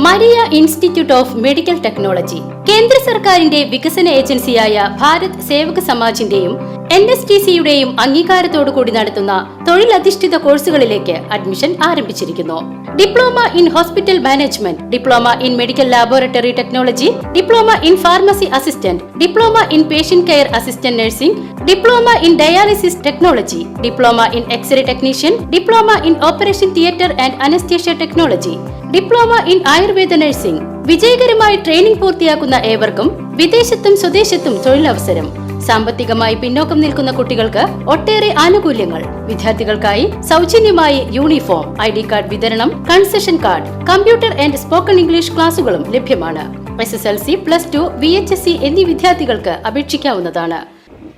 Maria institute of medical technology കേന്ദ്ര സർക്കാരിന്റെ വികസന ഏജൻസിയായ ഭാരത് സേവക സമാജിന്റെയും NSTCയുടെയും അംഗീകാരത്തോടുകൂടി നടത്തുന്ന തൊഴിലധിഷ്ഠിത കോഴ്സുകളിലേക്ക് അഡ്മിഷൻ ആരംഭിച്ചിരിക്കുന്നു. Diploma in hospital management, diploma in medical laboratory technology, diploma in pharmacy assistant, diploma in patient care assistant nursing, diploma in dialysis technology, diploma in x ray technician, diploma in operation theatre and anaesthesia technology, diploma in Ayurveda nursing. വിജയകരമായി training പൂർത്തിയാക്കുന്ന ഏവർക്കും വിദേശത്തും സ്വദേശത്തും തൊഴിലവസരം. സാമ്പത്തികമായി പിന്നോക്കം നിൽക്കുന്ന കുട്ടികൾക്ക് ഒട്ടേറെ ആനുകൂല്യങ്ങൾ. വിദ്യാർത്ഥികൾക്കായി സൗജന്യമായി യൂണിഫോം, ID കാർഡ് വിതരണം, concession card, computer and spoken English ക്ലാസുകളും ലഭ്യമാണ്. SSLC, +2, VHSC എന്നീ വിദ്യാർത്ഥികൾക്ക് അപേക്ഷിക്കാവുന്നതാണ്.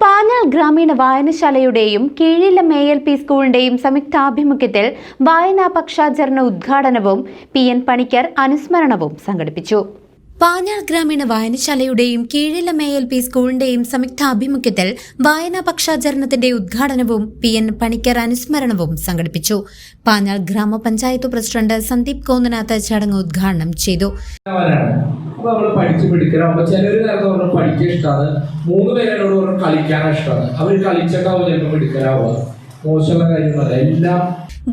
പാഞ്ഞാൾ ഗ്രാമീണ വായനശാലയുടെയും കീഴിലം ALP സ്കൂളിന്റെയും സംയുക്താഭിമുഖ്യത്തിൽ വായനാ പക്ഷാചരണ ഉദ്ഘാടനവും PN പണിക്കർ അനുസ്മരണവും സംഘടിപ്പിച്ചു. പാഞ്ഞാൾ ഗ്രാമീണ വായനശാലയുടെയും കീഴിലം ALP സ്കൂളിന്റെയും സംയുക്താഭിമുഖ്യത്തിൽ വായനാ പക്ഷാചരണത്തിന്റെ ഉദ്ഘാടനവും PN പണിക്കർ അനുസ്മരണവും സംഘടിപ്പിച്ചു. പാഞ്ഞാൾ ഗ്രാമപഞ്ചായത്ത് പ്രസിഡന്റ് സന്ദീപ് കോന്നനാഥ് ചടങ്ങ് ഉദ്ഘാടനം ചെയ്തു. പഠിച്ചു പിടിക്കണം. ചിലർ നേരത്തെ പഠിക്കാൻ ഇഷ്ടമാണ്, 3 പേരോട് കളിക്കാനാണ് ഇഷ്ടമാണ്. അവർ കളിച്ചിട്ടാവും ചിലപ്പോൾ പിടിക്കലാവുക. മോശമുള്ള കാര്യങ്ങളല്ല എല്ലാം.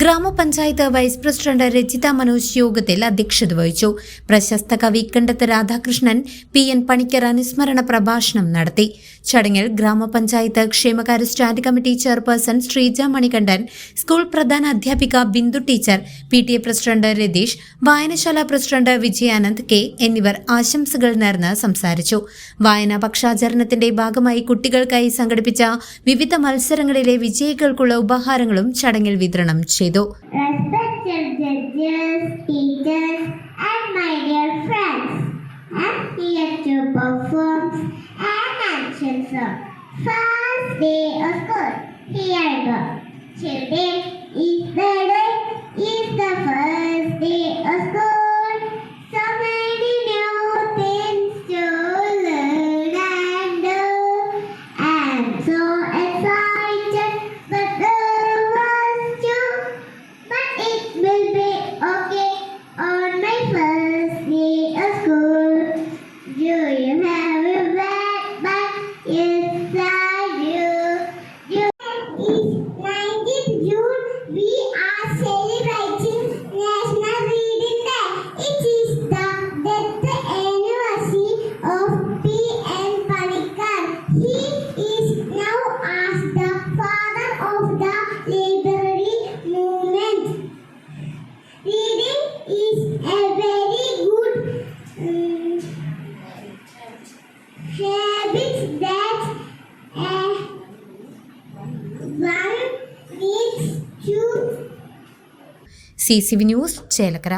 ഗ്രാമപഞ്ചായത്ത് വൈസ് പ്രസിഡന്റ് രജിത മനോജ് യോഗത്തിൽ അധ്യക്ഷത വഹിച്ചു. പ്രശസ്ത കവി കണ്ടത്ത് രാധാകൃഷ്ണൻ PN പണിക്കർ അനുസ്മരണ പ്രഭാഷണം നടത്തി. ചടങ്ങിൽ ഗ്രാമപഞ്ചായത്ത് ക്ഷേമകാര്യ stand committee chairperson Sreeja Manikandan, school പ്രധാന അധ്യാപിക Bindu teacher, PTA president Ratheesh, വായനശാല പ്രസിഡന്റ് വിജയാനന്ദ് K എന്നിവർ ആശംസകൾ നേർന്ന് സംസാരിച്ചു. വായനാ പക്ഷാചരണത്തിന്റെ ഭാഗമായി കുട്ടികൾക്കായി സംഘടിപ്പിച്ച വിവിധ മത്സരങ്ങളിലെ വിജയികൾക്കുള്ള ഉപഹാരങ്ങളും ചടങ്ങിൽ വിതരണം ചെയ്തു. Respected judges, teachers, and my dear friends, I'm here to perform an action song. First day of school, here I go. Today is the day, is the first day of school. So many new things to learn and do. I'm so excited, but it will be okay on my first day of school. Do you have a backpack? Yes, I do. It's 19th June. We are celebrating National Reading Day. It is the death anniversary of PN Panikkar. He is now as the father of the library movement. Reading is a very good habit that one needs to. CCV News, Chelakkara.